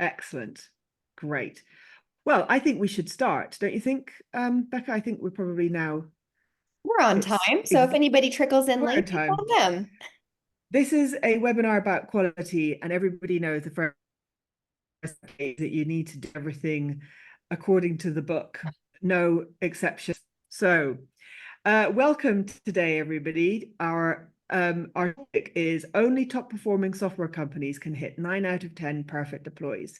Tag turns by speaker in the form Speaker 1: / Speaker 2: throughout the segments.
Speaker 1: Excellent. Great. Well, I think we should start, don't you think, Becca? I think we're probably now,
Speaker 2: We're on time, so if anybody trickles in
Speaker 1: we're on
Speaker 2: late, it's
Speaker 1: time.
Speaker 2: on them.
Speaker 1: This is a webinar about quality, and everybody knows the first thing that you need to do everything according to the book, no exceptions. So, welcome today, everybody. Our topic is only top performing software companies can hit 9 out of 10 perfect deploys.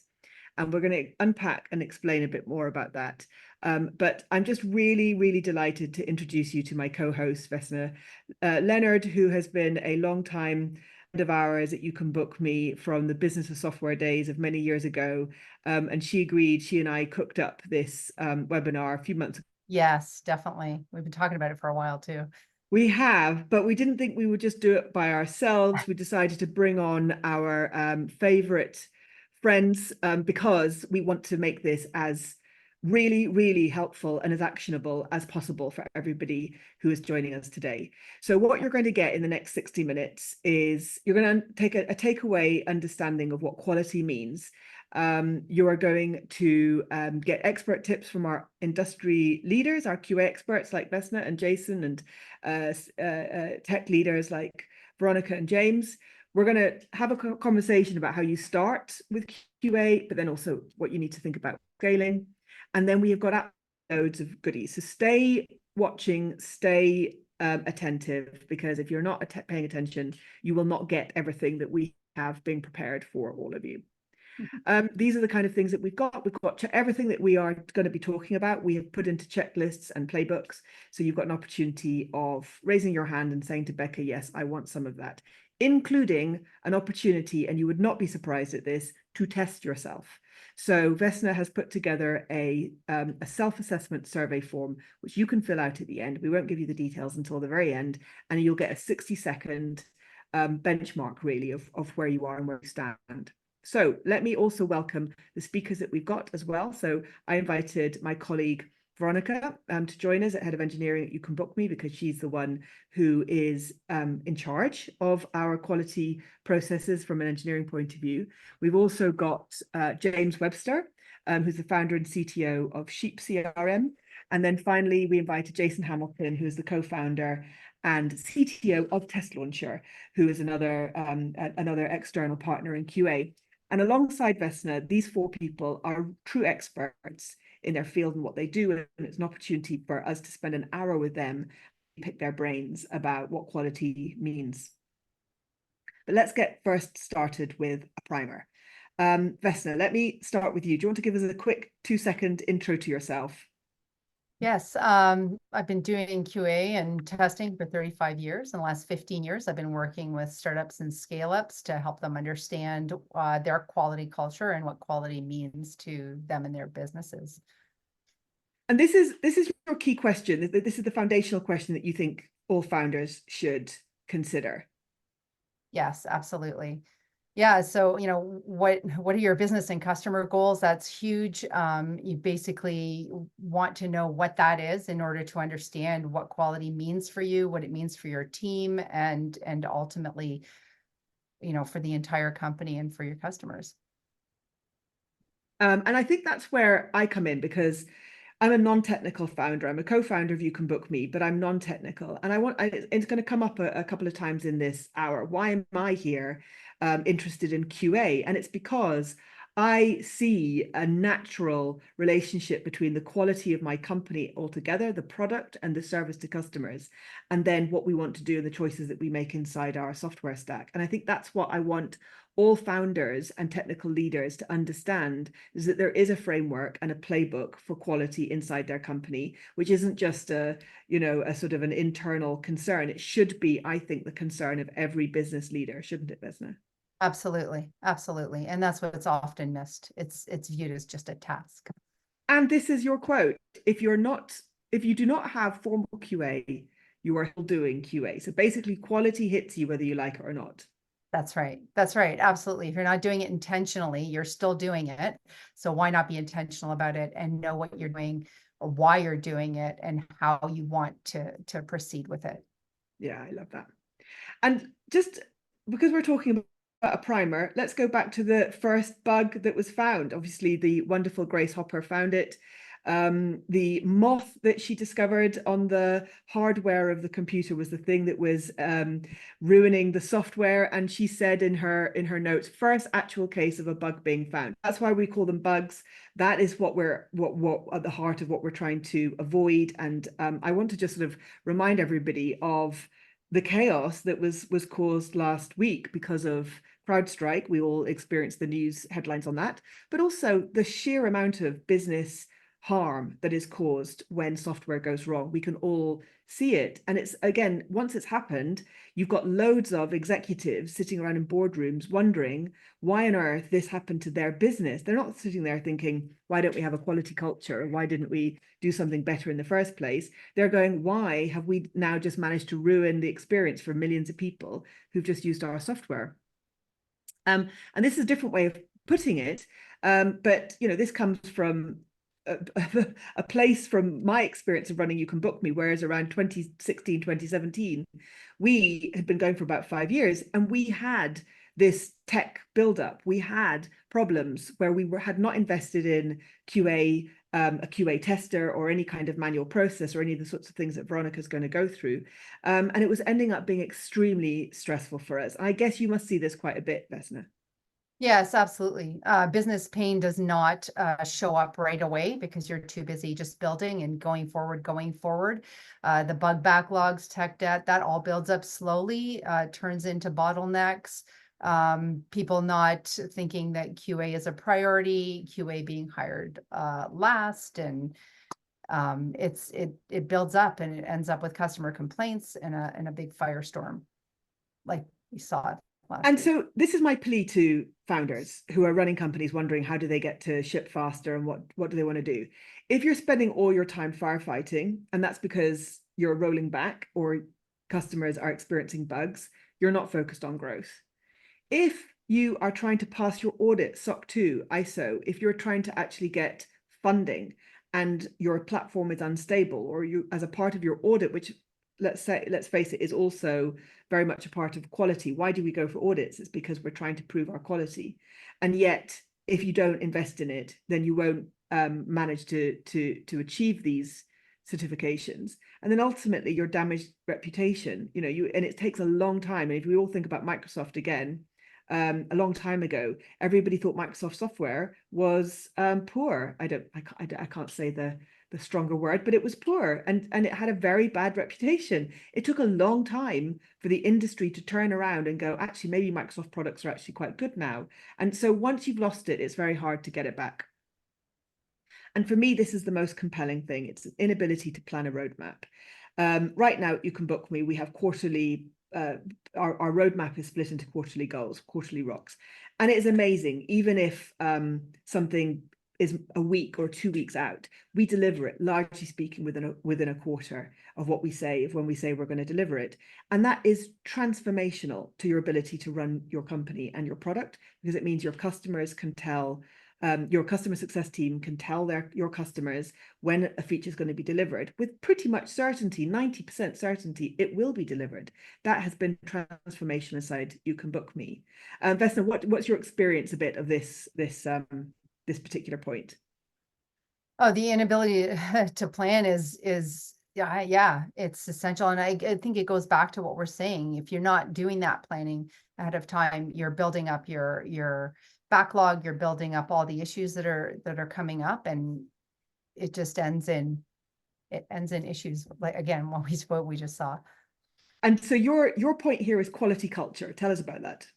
Speaker 1: And we're going to unpack and explain a bit more about that. But I'm just really, really delighted to introduce you to my co-host, Vesna Leonard, who has been a long time of ours at YouCanBookMe from the business of software days of many years ago. And she agreed, she and I cooked up this webinar a few months ago.
Speaker 3: Yes, definitely. We've been talking about it for a while too.
Speaker 1: We have, but we didn't think we would just do it by ourselves. We decided to bring on our favorite friends because we want to make this as really, really helpful and as actionable as possible for everybody who is joining us today. So what you're going to get in the next 60 minutes is you're going to take a takeaway understanding of what quality means. You are going to get expert tips from our industry leaders, our QA experts like Vesna and Jason, and tech leaders like Veronica and James. We're going to have a conversation about how you start with QA, but then also what you need to think about scaling. And then we have got loads of goodies. So stay watching, stay attentive, because if you're not paying attention, you will not get everything that we have been prepared for all of you. These are the kind of things that we've got. We've got everything that we are going to be talking about. We have put into checklists and playbooks. So you've got an opportunity of raising your hand and saying to Becca, yes, I want some of that, including an opportunity, and you would not be surprised at this, to test yourself. So Vesna has put together a self-assessment survey form, which you can fill out at the end. We won't give you the details until the very end, and you'll get a 60-second benchmark, really, of where you are and where you stand. So let me also welcome the speakers that we've got as well. So I invited my colleague Veronica to join us at Head of Engineering at YouCanBookMe, because she's the one who is in charge of our quality processes from an engineering point of view. We've also got James Webster, who's the founder and CTO of sheepCRM. And then finally, we invited Jason Hamilton, who is the co-founder and CTO of TestLauncher, who is another external partner in QA. And alongside Vesna, these four people are true experts in their field and what they do. And it's an opportunity for us to spend an hour with them, pick their brains about what quality means. But let's get first started with a primer. Vesna, let me start with you. Do you want to give us a quick 2-second intro to yourself?
Speaker 3: Yes, I've been doing QA and testing for 35 years. In the last 15 years, I've been working with startups and scale-ups to help them understand their quality culture and what quality means to them and their businesses.
Speaker 1: And this is your key question. This is the foundational question that you think all founders should consider.
Speaker 3: Yes, absolutely. Yeah, so what are your business and customer goals? That's huge. You basically want to know what that is in order to understand what quality means for you, what it means for your team, and ultimately, for the entire company and for your customers.
Speaker 1: And I think that's where I come in, because I'm a non-technical founder. I'm a co-founder of YouCanBookMe, but I'm non-technical. And it's going to come up a couple of times in this hour. Why am I here interested in QA? And it's because I see a natural relationship between the quality of my company altogether, the product and the service to customers, and then what we want to do and the choices that we make inside our software stack. And I think that's what I want all founders and technical leaders to understand, is that there is a framework and a playbook for quality inside their company, which isn't just a sort of an internal concern. It should be, I think, the concern of every business leader, shouldn't it, Vesna?
Speaker 3: Absolutely, absolutely. And that's what's often missed. It's viewed as just a task.
Speaker 1: And this is your quote. If you do not have formal QA, you are still doing QA. So basically quality hits you whether you like it or not.
Speaker 3: That's right. That's right. Absolutely. If you're not doing it intentionally, you're still doing it. So why not be intentional about it and know what you're doing or why you're doing it and how you want to proceed with it?
Speaker 1: Yeah, I love that. And just because we're talking a primer, let's go back to the first bug that was found. Obviously, the wonderful Grace Hopper found it. The moth that she discovered on the hardware of the computer was the thing that was ruining the software. And she said in her notes, first actual case of a bug being found. That's why we call them bugs. That is what we're at the heart of what we're trying to avoid. And I want to just sort of remind everybody of the chaos that was caused last week because of CrowdStrike. We all experienced the news headlines on that, but also the sheer amount of business harm that is caused when software goes wrong. We can all see it. And it's, again, once it's happened, you've got loads of executives sitting around in boardrooms wondering why on earth this happened to their business. They're not sitting there thinking, why don't we have a quality culture? Or why didn't we do something better in the first place? They're going, why have we now just managed to ruin the experience for millions of people who've just used our software? And this is a different way of putting it. But, you know, this comes from a place from my experience of running YouCanBookMe, whereas around 2016, 2017, we had been going for about 5 years, and we had this tech buildup. We had problems where we had not invested in QA, a QA tester, or any kind of manual process, or any of the sorts of things that Veronica's going to go through. And it was ending up being extremely stressful for us. I guess you must see this quite a bit, Vesna.
Speaker 3: Yes, absolutely. Business pain does not show up right away because you're too busy just building and going forward. The bug backlogs, tech debt, that all builds up slowly, turns into bottlenecks. People not thinking that QA is a priority, QA being hired last, and it builds up and it ends up with customer complaints and a big firestorm, like we saw it.
Speaker 1: And so this is my plea to founders who are running companies wondering how do they get to ship faster and what do they want to do? If you're spending all your time firefighting, and that's because you're rolling back or customers are experiencing bugs, you're not focused on growth. If you are trying to pass your audit, SOC 2, ISO, if you're trying to actually get funding and your platform is unstable, or you, as a part of your audit, which let's face it, is also very much a part of quality. Why do we go for audits? It's because we're trying to prove our quality. And yet, if you don't invest in it, then you won't manage to achieve these certifications. And then ultimately your damaged reputation, you know, and it takes a long time. And if we all think about Microsoft again, a long time ago, everybody thought Microsoft software was poor. I can't say the stronger word, but it was poor, and it had a very bad reputation. It took a long time for the industry to turn around and go, actually, maybe Microsoft products are actually quite good now. And so once you've lost it, it's very hard to get it back. And for me, this is the most compelling thing. It's an inability to plan a roadmap. Right now at YouCanBookMe, we have quarterly, our roadmap is split into quarterly goals, quarterly rocks. And it is amazing, even if something is a week or 2 weeks out, we deliver it, largely speaking, within a quarter of what we say, of when we say we're going to deliver it. And that is transformational to your ability to run your company and your product, because it means your customers can tell, your customer success team can tell your customers when a feature is going to be delivered with pretty much certainty, 90% certainty it will be delivered. That has been transformational inside YouCanBookMe. Vesna, what's your experience a bit of this particular point?
Speaker 3: Oh, the inability to plan is yeah, it's essential. And I think it goes back to what we're saying. If you're not doing that planning ahead of time, you're building up your backlog, you're building up all the issues that are coming up, and it just ends in issues, like, again, what we just saw.
Speaker 1: And so your point here is quality culture. Tell us about that.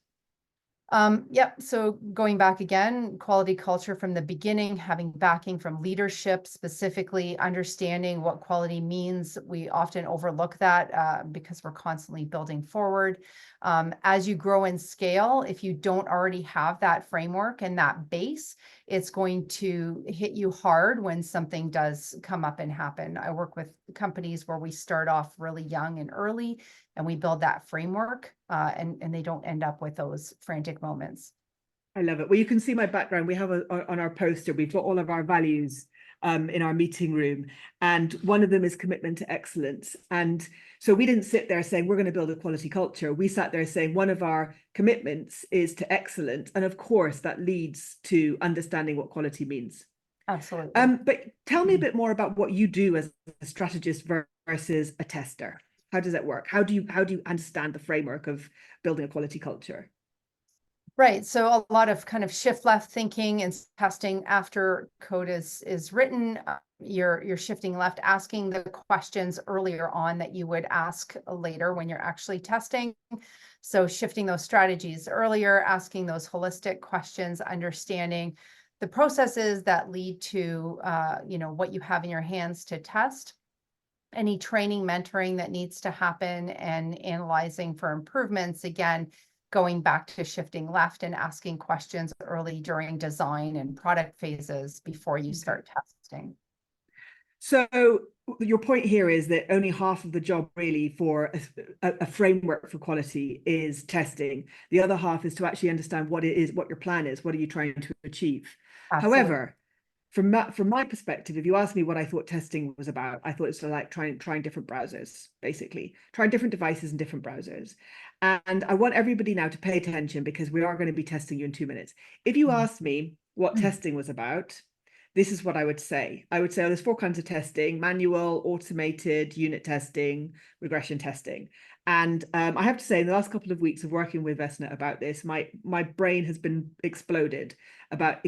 Speaker 3: Yep. So going back again, quality culture from the beginning, having backing from leadership, specifically understanding what quality means. We often overlook that because we're constantly building forward. As you grow and scale, if you don't already have that framework and that base, it's going to hit you hard when something does come up and happen. I work with companies where we start off really young and early, and we build that framework, and they don't end up with those frantic moments.
Speaker 1: I love it. Well, you can see my background. We have on our poster, we've got all of our values in our meeting room. And one of them is commitment to excellence. And so we didn't sit there saying, we're going to build a quality culture. We sat there saying, one of our commitments is to excellence. And of course, that leads to understanding what quality means.
Speaker 3: Absolutely.
Speaker 1: But tell me a bit more about what you do as a strategist versus a tester. How does that work? How do you understand the framework of building a quality culture?
Speaker 3: Right. So a lot of kind of shift left thinking and testing after code is written. You're shifting left, asking the questions earlier on that you would ask later when you're actually testing. So shifting those strategies earlier, asking those holistic questions, understanding the processes that lead to what you have in your hands to test, any training, mentoring that needs to happen, and analyzing for improvements. Again, going back to shifting left and asking questions early during design and product phases before you start testing.
Speaker 1: So your point here is that only half of the job really for a framework for quality is testing. The other half is to actually understand what it is, what your plan is, what are you trying to achieve.
Speaker 3: Absolutely.
Speaker 1: However, from my perspective, if you ask me what I thought testing was about, I thought it was like trying different browsers, basically, trying different devices and different browsers. And I want everybody now to pay attention because we are going to be testing you in 2 minutes. If you asked me what testing was about, this is what I would say. I would say, oh, there's 4 kinds of testing: manual, automated, unit testing, regression testing. And I have to say, in the last couple of weeks of working with Vesna about this, my brain has been exploded about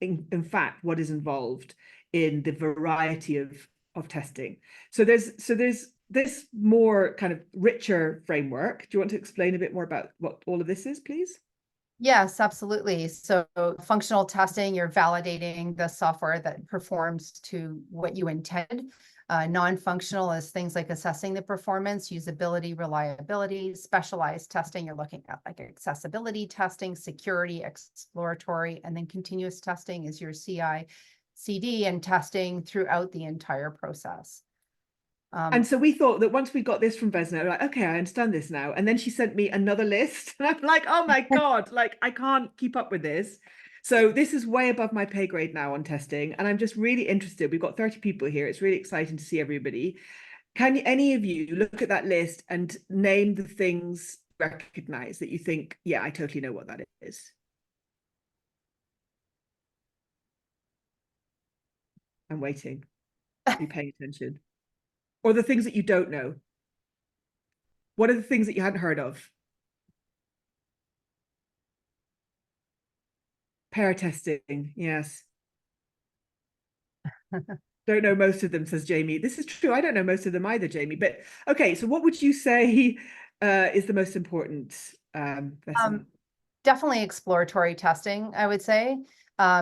Speaker 1: in fact what is involved in the variety of testing. So there's this more kind of richer framework. Do you want to explain a bit more about what all of this is, please?
Speaker 3: Yes, absolutely. So functional testing, you're validating the software that performs to what you intended. Non-functional is things like assessing the performance, usability, reliability. Specialized testing, you're looking at like accessibility testing, security, exploratory, and then continuous testing is your CI, CD, and testing throughout the entire process.
Speaker 1: And so we thought that once we got this from Vesna, like, okay, I understand this now. And then she sent me another list. And I'm like, oh my God, like I can't keep up with this. So this is way above my pay grade now on testing. And I'm just really interested. We've got 30 people here. It's really exciting to see everybody. Can any of you look at that list and name the things you recognize that you think, yeah, I totally know what that is? I'm waiting. Be paying attention. Or the things that you don't know. What are the things that you hadn't heard of? Pair testing, yes. Don't know most of them, says Jamie. This is true. I don't know most of them either, Jamie. But okay, so what would you say is the most important, Vesna?
Speaker 3: Definitely exploratory testing, I would say,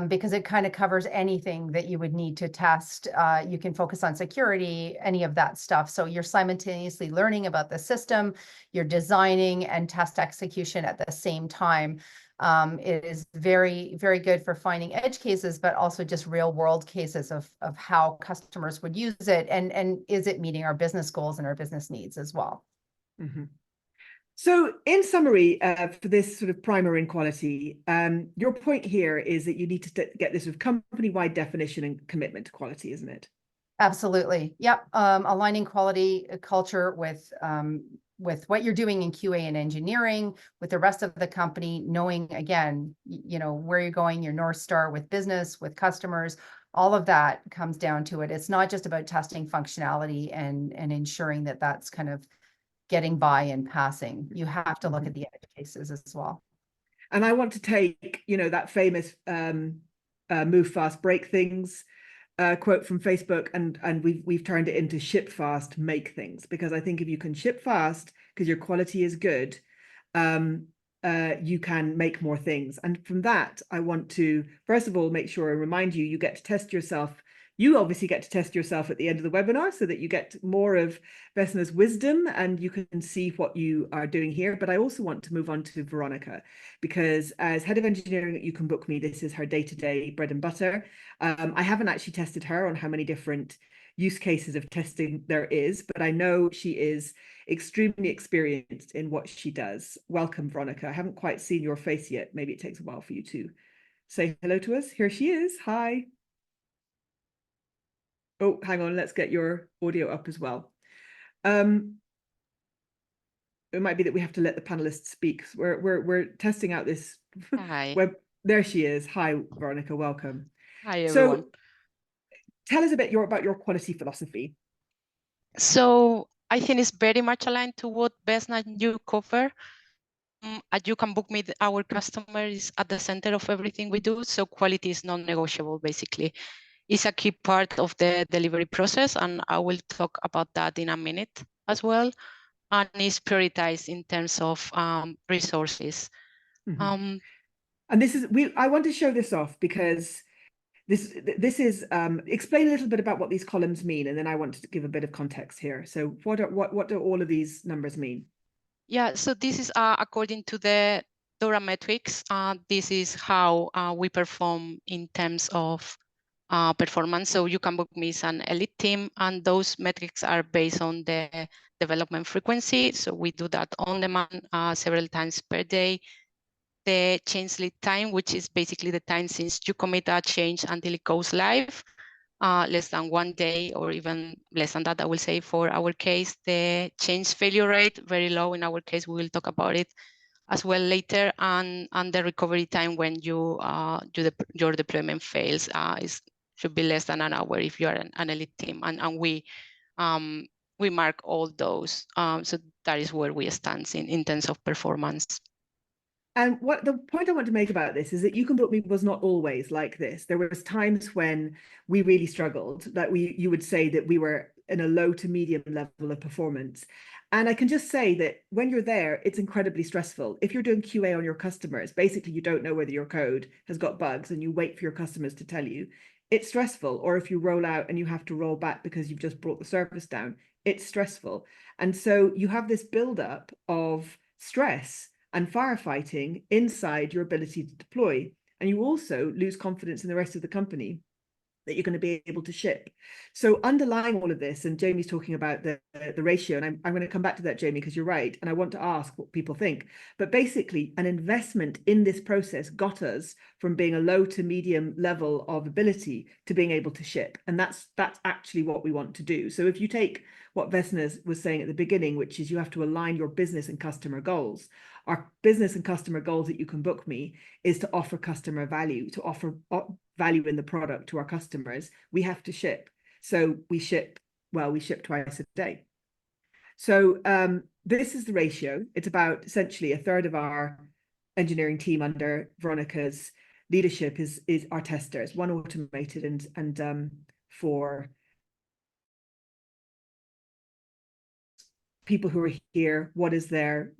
Speaker 3: because it kind of covers anything that you would need to test. You can focus on security, any of that stuff. So you're simultaneously learning about the system, you're designing and test execution at the same time. It is very, very good for finding edge cases, but also just real world cases of how customers would use it, and is it meeting our business goals and our business needs as well.
Speaker 1: Mm-hmm. So in summary, for this sort of primer in quality, your point here is that you need to get this sort of company-wide definition and commitment to quality, isn't it?
Speaker 3: Absolutely. Yep. Aligning quality culture with what you're doing in QA and engineering, with the rest of the company, knowing, again, where you're going, your North Star with business, with customers, all of that comes down to it. It's not just about testing functionality and ensuring that that's kind of getting by and passing. You have to look at the edge cases as well.
Speaker 1: And I want to take, that famous move fast, break things quote from Facebook, and we've turned it into ship fast, make things, because I think if you can ship fast because your quality is good, you can make more things. And from that, I want to first of all make sure and remind you get to test yourself. You obviously get to test yourself at the end of the webinar so that you get more of Vesna's wisdom and you can see what you are doing here. But I also want to move on to Veronica, because as head of engineering at YouCanBookMe, this is her day-to-day bread and butter. I haven't actually tested her on how many different use cases of testing there is, but I know she is extremely experienced in what she does. Welcome, Veronica. I haven't quite seen your face yet. Maybe it takes a while for you to say hello to us. Here she is. Hi. Oh, hang on, let's get your audio up as well. It might be that we have to let the panelists speak. We're testing out this
Speaker 4: Hi.
Speaker 1: web. There she is. Hi, Veronica, welcome.
Speaker 4: Hi, everyone.
Speaker 1: So tell us a bit about your quality philosophy.
Speaker 4: So I think it's very much aligned to what Vesna and you cover. At YouCanBookMe, our customer is at the center of everything we do. So quality is non-negotiable, basically. It's a key part of the delivery process. And I will talk about that in a minute as well. And it's prioritized in terms of resources.
Speaker 1: Mm-hmm. And this is, I want to show this off because this is, explain a little bit about what these columns mean. And then I want to give a bit of context here. So what do all of these numbers mean?
Speaker 4: Yeah, so this is according to the DORA metrics. This is how we perform in terms of performance. So YouCanBookMe is an elite team, and those metrics are based on the development frequency. So we do that on demand several times per day. The change lead time, which is basically the time since you commit a change until it goes live, less than 1 day or even less than that, I will say for our case. The change failure rate, very low in our case. We will talk about it as well later. And the recovery time when your deployment fails should be less than an hour if you are an elite team. And we mark all those. So that is where we stand in terms of performance.
Speaker 1: And what the point I want to make about this is that YouCanBookMe was not always like this. There was times when we really struggled, that you would say that we were in a low to medium level of performance. And I can just say that when you're there, it's incredibly stressful. If you're doing QA on your customers, basically you don't know whether your code has got bugs and you wait for your customers to tell you. It's stressful. Or if you roll out and you have to roll back because you've just brought the service down, it's stressful. And so you have this buildup of stress and firefighting inside your ability to deploy. And you also lose confidence in the rest of the company that you're going to be able to ship. So underlying all of this, and Jamie's talking about the ratio, and I'm going to come back to that, Jamie, because you're right. And I want to ask what people think. But basically, an investment in this process got us from being a low to medium level of ability to being able to ship. And that's actually what we want to do. So if you take what Vesna was saying at the beginning, which is you have to align your business and customer goals. Our business and customer goals that YouCanBookMe is to offer customer value, to offer value in the product to our customers. We have to ship. So we ship twice a day. So this is the ratio. It's about essentially a third of our engineering team under Veronica's leadership is our testers, one automated and for people who are here, what is the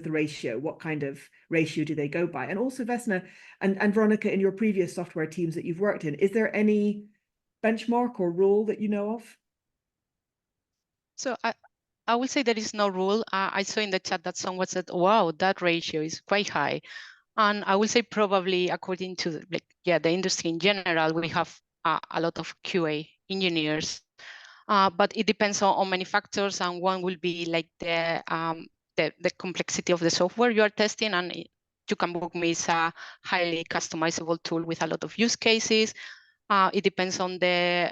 Speaker 1: ratio? What kind of ratio do they go by? And also Vesna and Veronica, in your previous software teams that you've worked in, is there any benchmark or rule that you know of?
Speaker 4: So I will say there is no rule. I saw in the chat that someone said, wow, that ratio is quite high. And I will say probably according to the industry in general, we have a lot of QA engineers. But it depends on many factors, and one will be like the complexity of the software you are testing. And YouCanBookMe is a highly customizable tool with a lot of use cases. It depends on the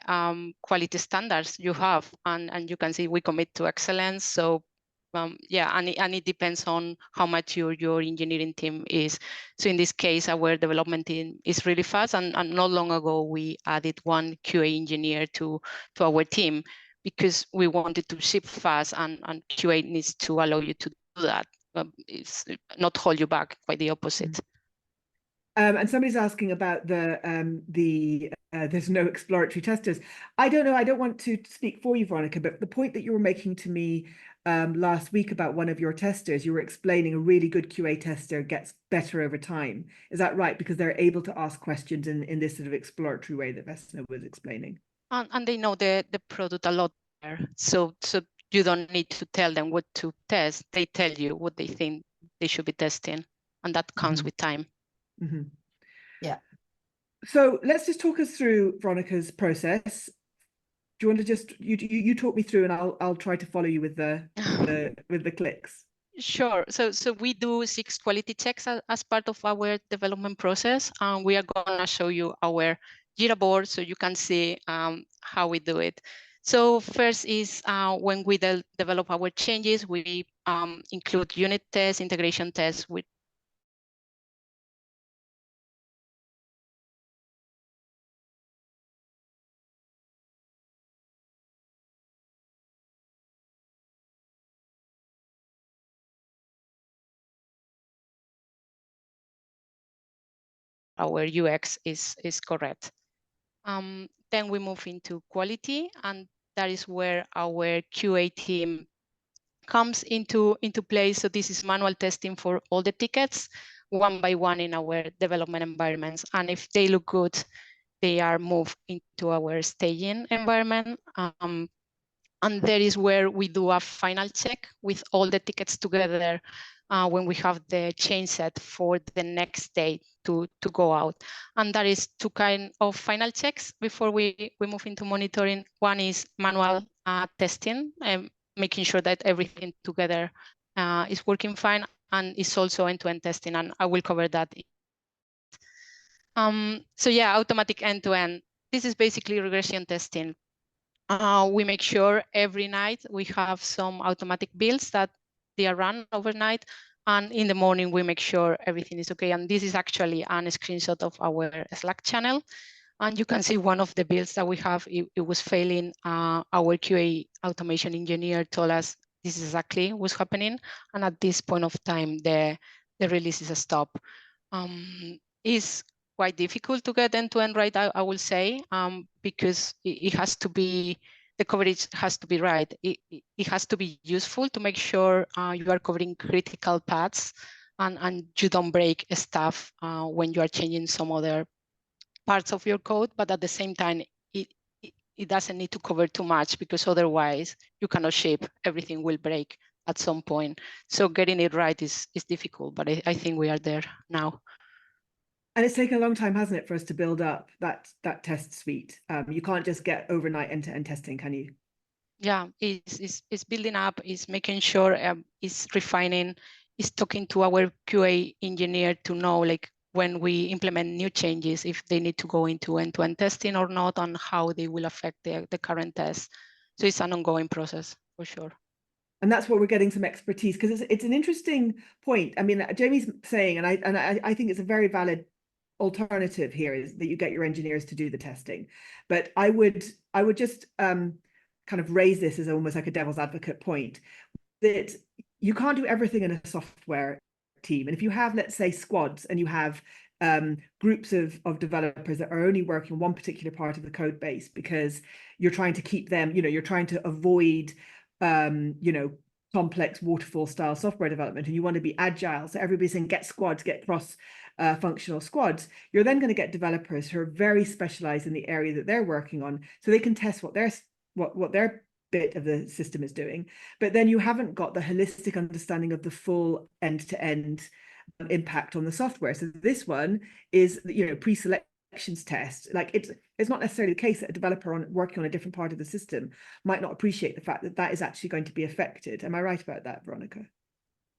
Speaker 4: quality standards you have, and you can see we commit to excellence. So and it depends on how much your engineering team is. So in this case, our development team is really fast, and not long ago we added one QA engineer to our team because we wanted to ship fast, and QA needs to allow you to do that. It's not hold you back, quite the opposite.
Speaker 1: And somebody's asking about there's no exploratory testers. I don't know. I don't want to speak for you, Veronica, but the point that you were making to me last week about one of your testers, you were explaining a really good QA tester gets better over time. Is that right? Because they're able to ask questions in this sort of exploratory way that Vesna was explaining.
Speaker 4: And they know the product a lot better. So you don't need to tell them what to test. They tell you what they think they should be testing, and that comes with time.
Speaker 1: Mm-hmm.
Speaker 2: Yeah.
Speaker 1: So let's just talk us through Veronica's process. Do you want to just you talk me through, and I'll try to follow you with the clicks.
Speaker 4: Sure. So we do 6 quality checks as part of our development process, and we are going to show you our Jira board so you can see how we do it. So first is when we develop our changes, we include unit tests, integration tests with our UX is correct. Then we move into quality, and that is where our QA team comes into play. So this is manual testing for all the tickets, one by one in our development environments. And if they look good, they are moved into our staging environment. And there is where we do a final check with all the tickets together when we have the change set for the next day to go out. And that is two kind of final checks before we move into monitoring. One is manual testing, making sure that everything together is working fine, and it's also end-to-end testing, and I will cover that. So yeah, automatic end-to-end. This is basically regression testing. We make sure every night we have some automatic builds that they are run overnight, and in the morning we make sure everything is okay. And this is actually a screenshot of our Slack channel. And you can see one of the builds that we have, it was failing. Our QA automation engineer told us this is exactly what's happening. And at this point of time, the release is a stop. It's quite difficult to get end-to-end right, I will say, because it has to be, the coverage has to be right. It has to be useful to make sure you are covering critical paths and you don't break stuff when you are changing some other parts of your code, but at the same time, it doesn't need to cover too much, because otherwise you cannot ship, everything will break at some point. So getting it right is difficult, but I think we are there now.
Speaker 1: And it's taken a long time, hasn't it, for us to build up that test suite? You can't just get overnight end-to-end testing, can you?
Speaker 4: Yeah, it's building up, it's making sure, it's refining, it's talking to our QA engineer to know, like, when we implement new changes, if they need to go into end-to-end testing or not, and how they will affect the current test. So it's an ongoing process for sure.
Speaker 1: And that's what we're getting some expertise, because it's an interesting point. I mean, Jamie's saying, and I think it's a very valid alternative here, is that you get your engineers to do the testing. But I would just kind of raise this as almost like a devil's advocate point, that you can't do everything in a software team. And if you have, let's say, squads, and you have groups of developers that are only working on one particular part of the code base, because you're trying to keep them, you're trying to avoid complex waterfall style software development, and you want to be agile, so everybody's saying get squads, get cross functional squads, you're then going to get developers who are very specialized in the area that they're working on, so they can test what their bit of the system is doing. But then you haven't got the holistic understanding of the full end-to-end impact on the software. So this one is, pre-selections test. Like, it's not necessarily the case that a developer working on a different part of the system might not appreciate the fact that is actually going to be affected. Am I right about that, Veronica?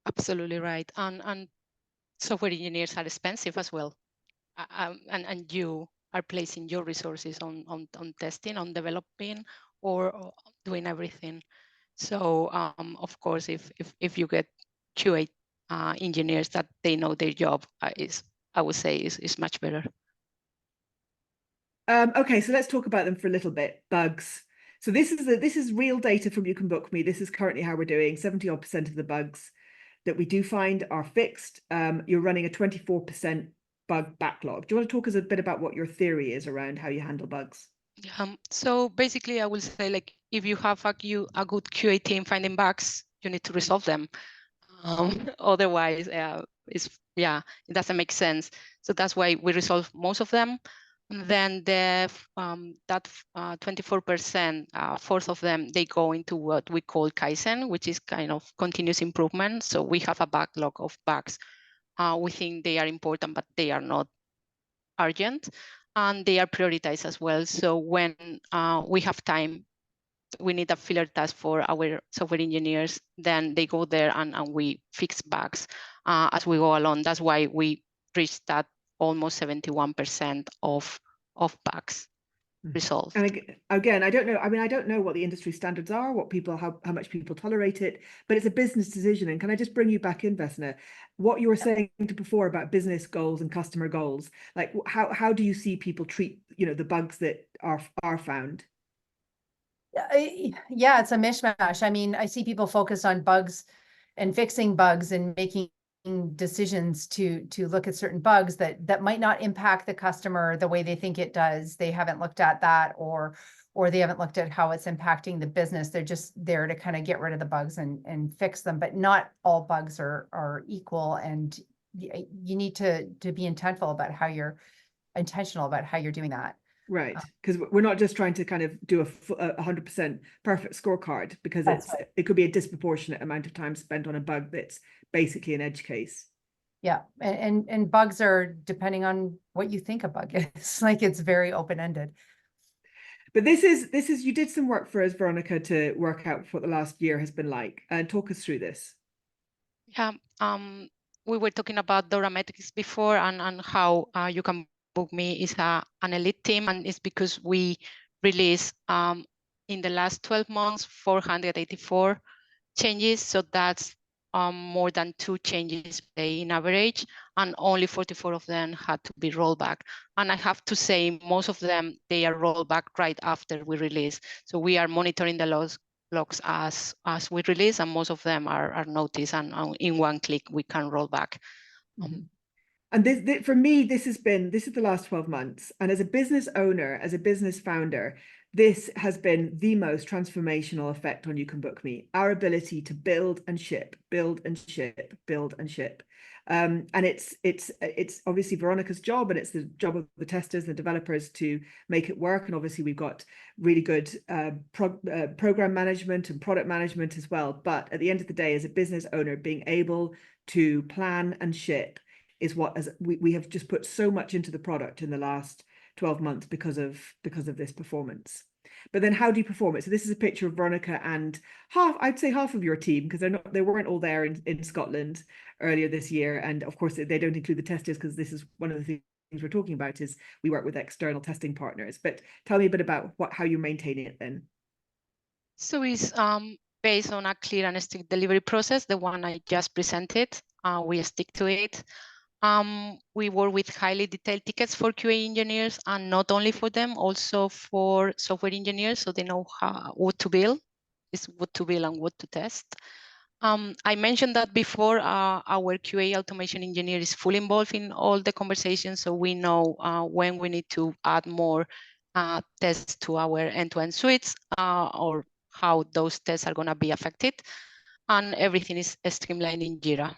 Speaker 4: Absolutely right. And software engineers are expensive as well. And you are placing your resources on testing, on developing, or doing everything. So of course, if you get QA engineers that they know their job, I would say is much better.
Speaker 1: Okay, so let's talk about them for a little bit. Bugs. So this is real data from YouCanBookMe. This is currently how we're doing. 70% of the bugs that we do find are fixed. You're running a 24% bug backlog. Do you want to talk us a bit about what your theory is around how you handle bugs?
Speaker 4: So basically, I will say, like, if you have a good QA team finding bugs, you need to resolve them. Otherwise, it doesn't make sense. So that's why we resolve most of them. And then that 24%, fourth of them, they go into what we call Kaizen, which is kind of continuous improvement. So we have a backlog of bugs. We think they are important, but they are not urgent, and they are prioritized as well. So when we have time, we need a filler task for our software engineers, then they go there and we fix bugs as we go along. That's why we reached that almost 71% of of bugs resolved.
Speaker 1: And again, I don't know. I mean, I don't know what the industry standards are, what people, how much people tolerate it, but it's a business decision. And can I just bring you back in, Vesna? What you were saying before about business goals and customer goals, like how do you see people treat, the bugs that are found?
Speaker 3: Yeah, it's a mishmash. I mean, I see people focus on bugs and fixing bugs and making decisions to look at certain bugs that might not impact the customer the way they think it does. They haven't looked at that, or they haven't looked at how it's impacting the business. They're just there to kind of get rid of the bugs and fix them. But not all bugs are equal, and you need to be intentional about how you're doing that.
Speaker 1: Right, because we're not just trying to kind of do a 100% perfect scorecard, because it could be a disproportionate amount of time spent on a bug that's basically an edge case.
Speaker 3: Yeah, and bugs are, depending on what you think a bug is, like it's very open-ended.
Speaker 1: But this is you did some work for us, Veronica, to work out what the last year has been like, and talk us through this.
Speaker 4: Yeah, we were talking about Metrics before, and how YouCanBookMe is an elite team, and it's because we released in the last 12 months 484 changes, so that's more than 2 changes per day in average, and only 44 of them had to be rolled back. And I have to say, most of them, they are rolled back right after we release. So we are monitoring the logs as we release, and most of them are noticed, and in one click we can roll back.
Speaker 1: And this, for me, this is the last 12 months. And as a business owner, as a business founder, this has been the most transformational effect on YouCanBookMe. Our ability to build and ship, build and ship, build and ship. And it's obviously Veronica's job, and it's the job of the testers and the developers to make it work. And obviously we've got really good program management and product management as well. But at the end of the day, as a business owner, being able to plan and ship is what, as we have just put so much into the product in the last 12 months because of this performance. But then how do you perform it? So this is a picture of Veronica and I'd say half of your team, because they weren't all there in Scotland earlier this year. And of course they don't include the testers, because this is one of the things we're talking about, is we work with external testing partners. But tell me a bit about how you're maintaining it then.
Speaker 4: So it's based on a clear and strict delivery process, the one I just presented. We stick to it. We work with highly detailed tickets for QA engineers, and not only for them, also for software engineers, so they know what to build, and what to test. I mentioned that before. Our QA automation engineer is fully involved in all the conversations, so we know when we need to add more tests to our end-to-end suites, or how those tests are going to be affected, and everything is streamlined in Jira.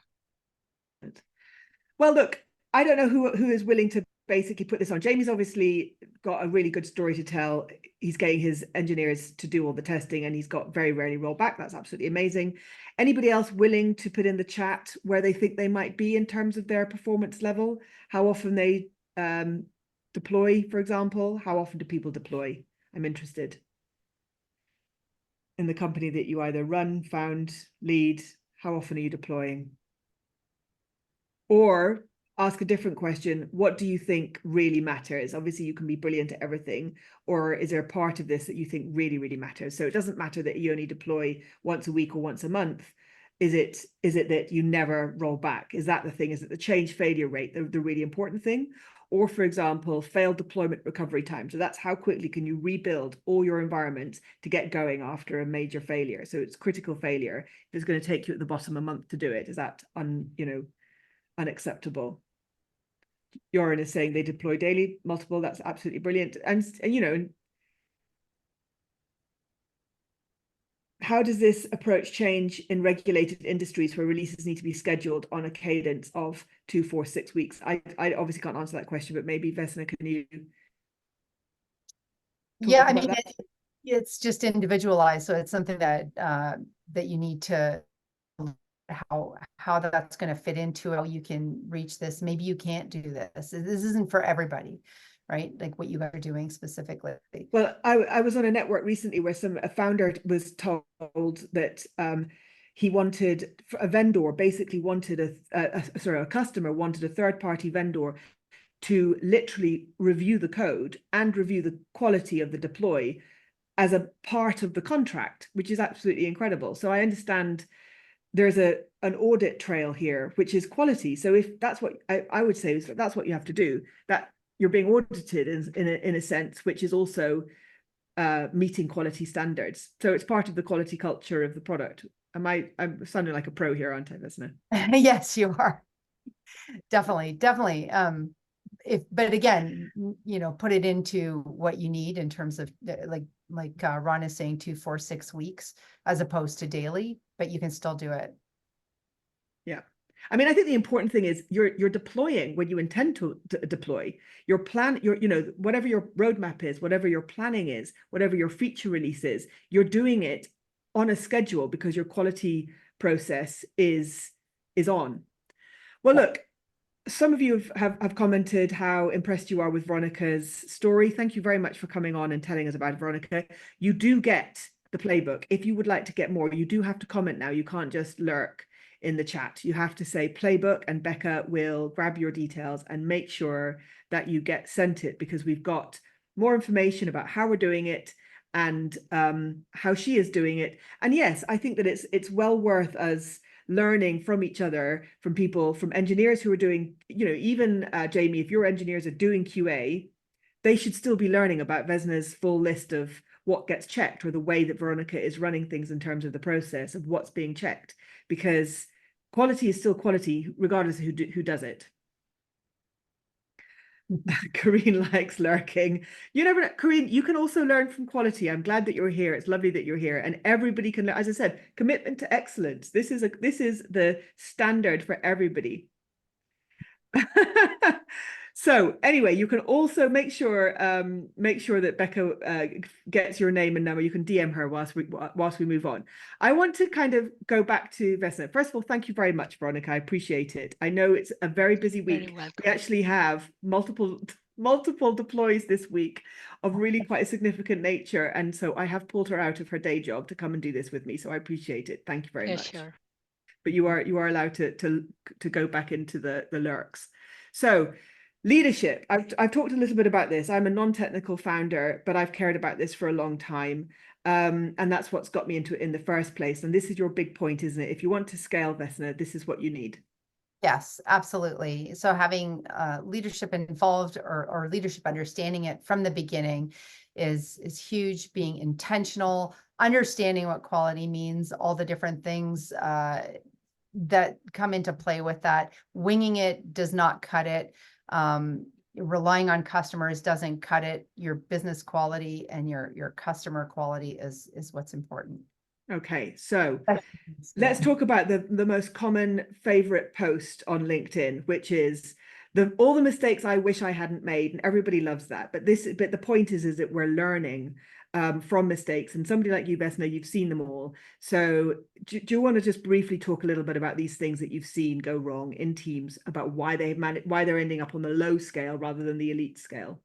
Speaker 1: Well, look, I don't know who is willing to basically put this on. Jamie's obviously got a really good story to tell. He's getting his engineers to do all the testing, and he's got very rarely roll back. That's absolutely amazing. Anybody else willing to put in the chat where they think they might be in terms of their performance level? How often they deploy, for example? How often do people deploy? I'm interested. In the company that you either run, found, lead, how often are you deploying? Or ask a different question, what do you think really matters? Obviously, you can be brilliant at everything, or is there a part of this that you think really, really matters? So it doesn't matter that you only deploy once a week or once a month. Is it that you never roll back? Is that the thing? Is it the change failure rate, the really important thing? Or, for example, failed deployment recovery time. So that's how quickly can you rebuild all your environments to get going after a major failure. So it's critical failure. If it's going to take you at the bottom a month to do it, is that unacceptable? Joran is saying they deploy daily, multiple. That's absolutely brilliant. And how does this approach change in regulated industries where releases need to be scheduled on a cadence of 2, 4, 6 weeks? I obviously can't answer that question, but maybe Vesna, can you?
Speaker 3: Yeah, I mean, it's just individualized, so it's something that that you need to how that's going to fit into how you can reach this. Maybe you can't do this. This isn't for everybody, right? Like what you guys are doing specifically.
Speaker 1: Well, I was on a network recently where a founder was told that he wanted a vendor, basically wanted a customer wanted a third-party vendor to literally review the code and review the quality of the deploy as a part of the contract, which is absolutely incredible. So I understand there's an audit trail here, which is quality. So if that's what I would say, is that's what you have to do, that you're being audited in a sense, which is also meeting quality standards. So it's part of the quality culture of the product. I'm sounding like a pro here, aren't I, Vesna?
Speaker 3: Yes, you are. Definitely. But again, put it into what you need in terms of like Ron is saying, 2, 4, 6 weeks, as opposed to daily, but you can still do it.
Speaker 1: Yeah. I mean, I think the important thing is you're deploying when you intend to deploy. Your plan, whatever your roadmap is, whatever your planning is, whatever your feature release is, you're doing it on a schedule because your quality process is on. Well, look, some of you have commented how impressed you are with Veronica's story. Thank you very much for coming on and telling us about Veronica. You do get the playbook. If you would like to get more, you do have to comment now. You can't just lurk in the chat. You have to say playbook, and Becca will grab your details and make sure that you get sent it, because we've got more information about how we're doing it and how she is doing it. And yes, I think that it's well worth us learning from each other, from people, from engineers who are doing, even Jamie, if your engineers are doing QA, they should still be learning about Vesna's full list of what gets checked, or the way that Veronica is running things in terms of the process of what's being checked, because quality is still quality regardless of who does it. Corinne likes lurking. You never know, Corinne, you can also learn from quality. I'm glad that you're here. It's lovely that you're here, and everybody can learn. As I said, commitment to excellence. This is the standard for everybody. So anyway, you can also make sure that Becca gets your name and number. You can DM her whilst we move on. I want to kind of go back to Vesna. First of all, thank you very much, Veronica. I appreciate it. I know it's a very busy week. We actually have multiple deploys this week of really quite a significant nature, and so I have pulled her out of her day job to come and do this with me. So I appreciate it. Thank you very much. Sure. But you are allowed to go back into the lurks. So leadership. I've talked a little bit about this. I'm a non-technical founder, but I've cared about this for a long time. And that's what's got me into it in the first place. And this is your big point, isn't it? If you want to scale, Vesna, this is what you need.
Speaker 3: Yes, absolutely. So having leadership involved, or leadership understanding it from the beginning is huge. Being intentional, understanding what quality means, all the different things that come into play with that. Winging it does not cut it. Relying on customers doesn't cut it. Your business quality and your customer quality is what's important.
Speaker 1: Okay, so let's talk about the most common favorite post on LinkedIn, which is all the mistakes I wish I hadn't made, and everybody loves that. But the point is that we're learning from mistakes, and somebody like you, Vesna, you've seen them all. So do you want to just briefly talk a little bit about these things that you've seen go wrong in teams, about why they're ending up on the low scale rather than the elite scale?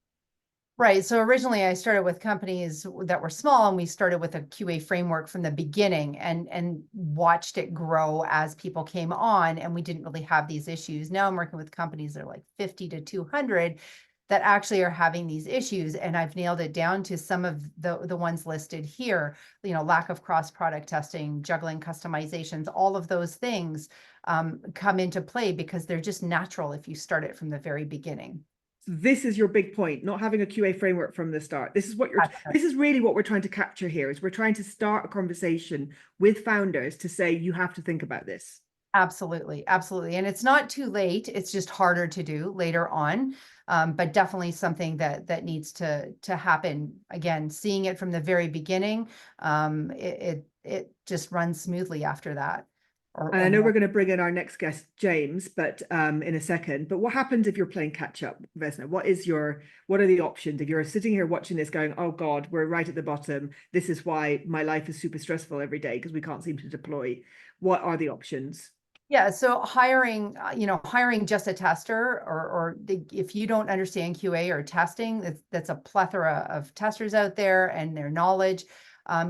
Speaker 3: Right. So originally I started with companies that were small, and we started with a QA framework from the beginning and watched it grow as people came on, and we didn't really have these issues. Now I'm working with companies that are like 50 to 200 that actually are having these issues. And I've nailed it down to some of the ones listed here, lack of cross-product testing, juggling customizations, all of those things come into play because they're just natural if you start it from the very beginning.
Speaker 1: This is your big point, not having a QA framework from the start. This is really what we're trying to capture here, is we're trying to start a conversation with founders to say, you have to think about this.
Speaker 3: Absolutely. Absolutely. And it's not too late. It's just harder to do later on. But definitely something that needs to happen. Again, seeing it from the very beginning, it just runs smoothly after that.
Speaker 1: And I know we're going to bring in our next guest, James, but in a second. But what happens if you're playing catch up, Vesna? What are the options if you're sitting here watching this going, oh God, we're right at the bottom. This is why my life is super stressful every day because we can't seem to deploy. What are the options?
Speaker 3: Yeah, so hiring just a tester, or if you don't understand QA or testing, that's a plethora of testers out there and their knowledge.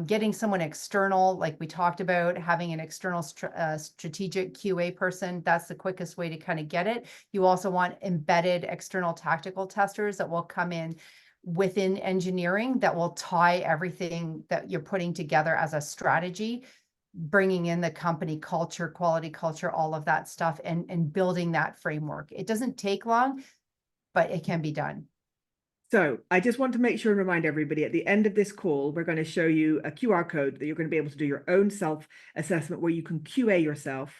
Speaker 3: Getting someone external, like we talked about, having an external strategic QA person, that's the quickest way to kind of get it. You also want embedded external tactical testers that will come in within engineering that will tie everything that you're putting together as a strategy, bringing in the company culture, quality culture, all of that stuff, and building that framework. It doesn't take long, but it can be done.
Speaker 1: So I just want to make sure and remind everybody at the end of this call, we're going to show you a QR code that you're going to be able to do your own self-assessment where you can QA yourself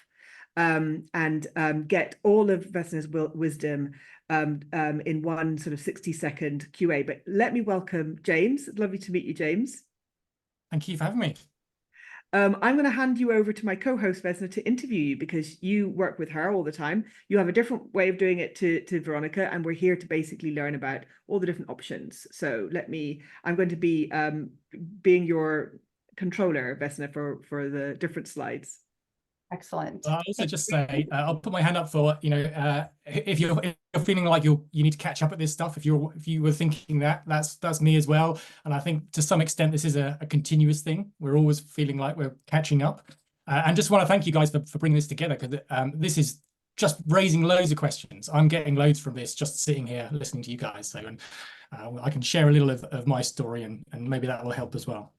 Speaker 1: and get all of Vesna's wisdom in one sort of 60-second QA. But let me welcome James. Lovely to meet you, James.
Speaker 5: Thank you for having me.
Speaker 1: I'm going to hand you over to my co-host Vesna to interview you because you work with her all the time. You have a different way of doing it to Veronica, and we're here to basically learn about all the different options. So I'm going to be being your controller, Vesna, for the different slides.
Speaker 3: Excellent.
Speaker 5: I'll also just say, I'll put my hand up for, if you're feeling like you need to catch up at this stuff, if you were thinking that's me as well. And I think to some extent, this is a continuous thing. We're always feeling like we're catching up. And just want to thank you guys for bringing this together, because this is just raising loads of questions. I'm getting loads from this, just sitting here listening to you guys. So I can share a little of my story and maybe that will help as well.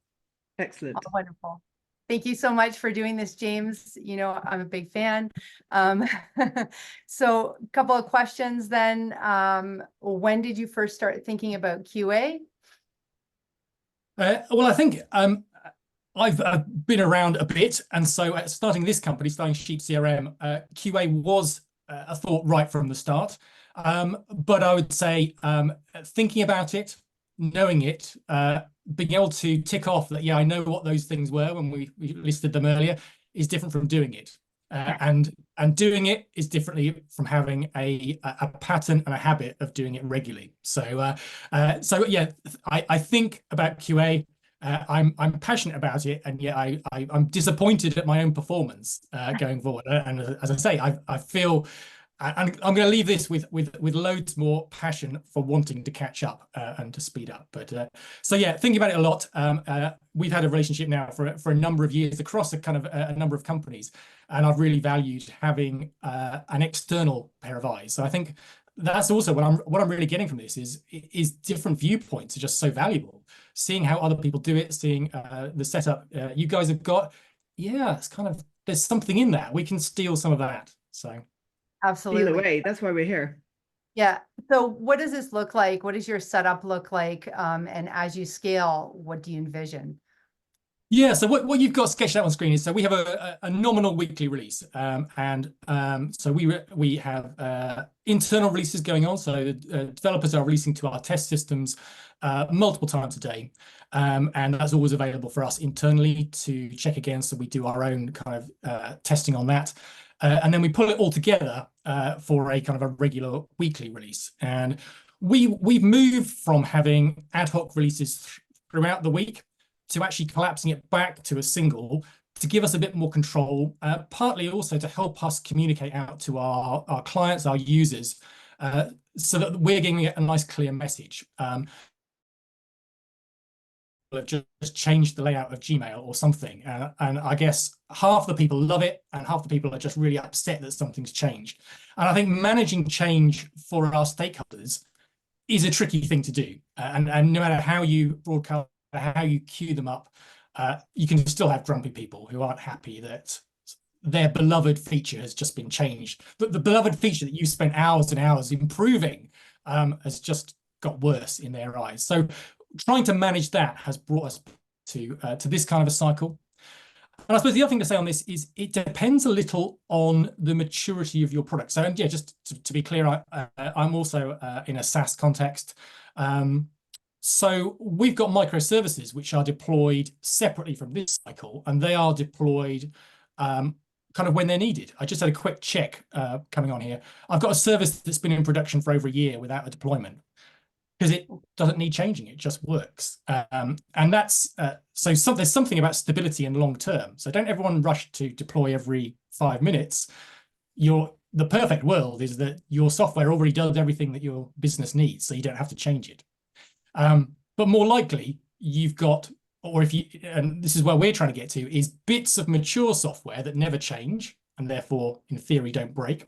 Speaker 1: Excellent.
Speaker 3: Oh, wonderful. Thank you so much for doing this, James. You know, I'm a big fan. So a couple of questions then. When did you first start thinking about QA?
Speaker 5: Well, I think I've been around a bit. And so starting this company, starting sheepCRM, QA was a thought right from the start. But I would say thinking about it, knowing it, being able to tick off that, yeah, I know what those things were when we listed them earlier, is different from doing it. And doing it is differently from having a pattern and a habit of doing it regularly. So yeah, I think about QA. I'm passionate about it, and yet I'm disappointed at my own performance going forward. And as I say, I feel. And I'm going to leave this with loads more passion for wanting to catch up and to speed up. But so yeah, thinking about it a lot. We've had a relationship now for a number of years across a kind of a number of companies, and I've really valued having an external pair of eyes. So I think that's also what I'm really getting from this is different viewpoints are just so valuable. Seeing how other people do it, seeing the setup you guys have got. Yeah, it's kind of, there's something in that. We can steal some of that. So.
Speaker 3: Absolutely.
Speaker 1: Steal away. That's why we're here.
Speaker 3: Yeah. So what does this look like? What does your setup look like? And as you scale, what do you envision?
Speaker 5: Yeah, so what you've got sketched out on screen is, so we have a nominal weekly release, so we have internal releases going on. So the developers are releasing to our test systems multiple times a day, and that's always available for us internally to check again. So we do our own kind of testing on that. And then we pull it all together for a kind of a regular weekly release. And we've moved from having ad hoc releases throughout the week to actually collapsing it back to a single to give us a bit more control, partly also to help us communicate out to our clients, our users, so that we're getting a nice clear message. Have just changed the layout of Gmail or something, and I guess half the people love it and half the people are just really upset that something's changed. And I think managing change for our stakeholders is a tricky thing to do, and no matter how you broadcast, how you queue them up, you can still have grumpy people who aren't happy that their beloved feature has just been changed. But the beloved feature that you spent hours and hours improving has just got worse in their eyes. So trying to manage that has brought us to this kind of a cycle. And I suppose the other thing to say on this is it depends a little on the maturity of your product. So yeah, just to be clear, I'm also in a SaaS context. So we've got microservices which are deployed separately from this cycle, and they are deployed kind of when they're needed. I just had a quick check coming on here. I've got a service that's been in production for over a year without a deployment, because it doesn't need changing, it just works. And that's, there's something about stability and long term. So don't everyone rush to deploy every 5 minutes. The perfect world is that your software already does everything that your business needs, so you don't have to change it. But more likely, you've got or if you, and this is where we're trying to get to, is bits of mature software that never change and therefore in theory don't break.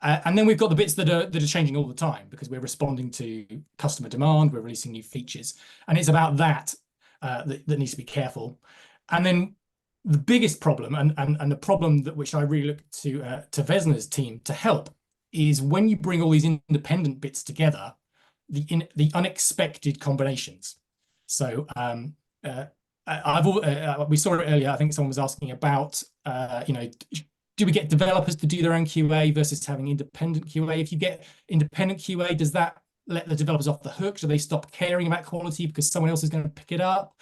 Speaker 5: And then we've got the bits that are changing all the time because we're responding to customer demand, we're releasing new features, and it's about that that needs to be careful. And then the biggest problem, and the problem that which I really look to Vesna's team to help, is when you bring all these independent bits together, the unexpected combinations. So we saw it earlier. I think someone was asking about do we get developers to do their own QA versus having independent QA? If you get independent QA, does that let the developers off the hook? Do they stop caring about quality because someone else is going to pick it up?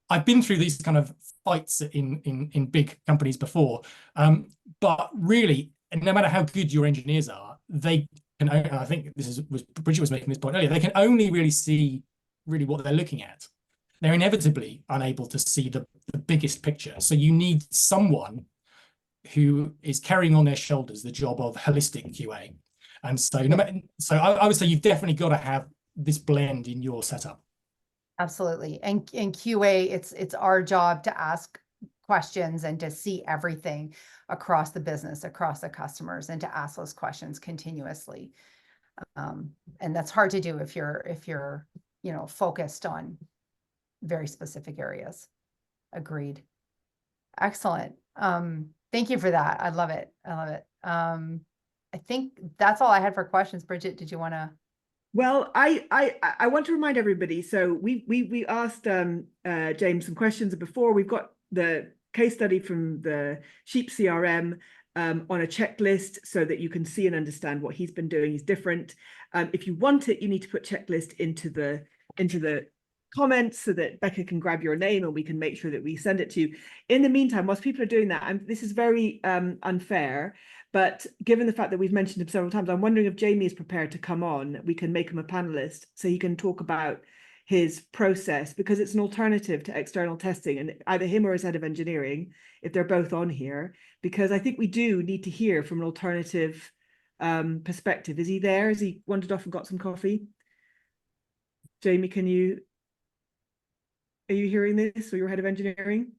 Speaker 5: I've been through these kind of fights in big companies before, but really, no matter how good your engineers are, they can. And I think Bridget was making this point earlier. They can only really see what they're looking at. They're inevitably unable to see the biggest picture. So you need someone who is carrying on their shoulders the job of holistic QA. And so I would say you've definitely got to have this blend in your setup.
Speaker 3: Absolutely. And in QA, it's our job to ask questions and to see everything across the business, across the customers, and to ask those questions continuously. And that's hard to do if you're focused on very specific areas. Agreed. Excellent. Thank you for that. I love it. I think that's all I had for questions. Bridget, did you want to?
Speaker 1: Well, I want to remind everybody. So we asked James some questions before. We've got the case study from the sheepCRM on a checklist so that you can see and understand what he's been doing. He's different. If you want it, you need to put checklist into the comments so that Becca can grab your name and we can make sure that we send it to you. In the meantime, whilst people are doing that, this is very unfair, but given the fact that we've mentioned him several times, I'm wondering if Jamie is prepared to come on. We can make him a panelist so he can talk about his process, because it's an alternative to external testing, and either him or his head of engineering, if they're both on here, because I think we do need to hear from an alternative perspective. Is he there? Has he wandered off and got some coffee? Jamie, are you hearing this, or your head of engineering?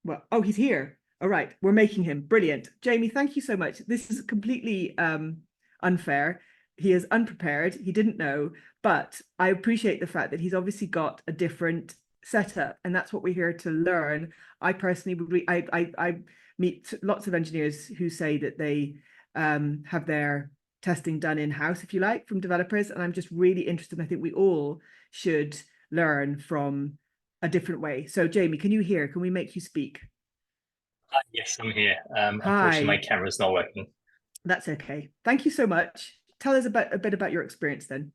Speaker 1: Well, oh, he's here. All right, we're making him. Brilliant. Jamie, thank you so much. This is completely unfair. He is unprepared. He didn't know, but I appreciate the fact that he's obviously got a different setup, and that's what we're here to learn. I personally would I meet lots of engineers who say that they have their testing done in-house, if you like, from developers, and I'm just really interested. I think we all should learn from a different way. So Jamie, can you hear? Can we make you speak?
Speaker 6: Yes, I'm here. Unfortunately, my camera's not working.
Speaker 1: That's okay. Thank you so much. Tell us a bit about your experience then.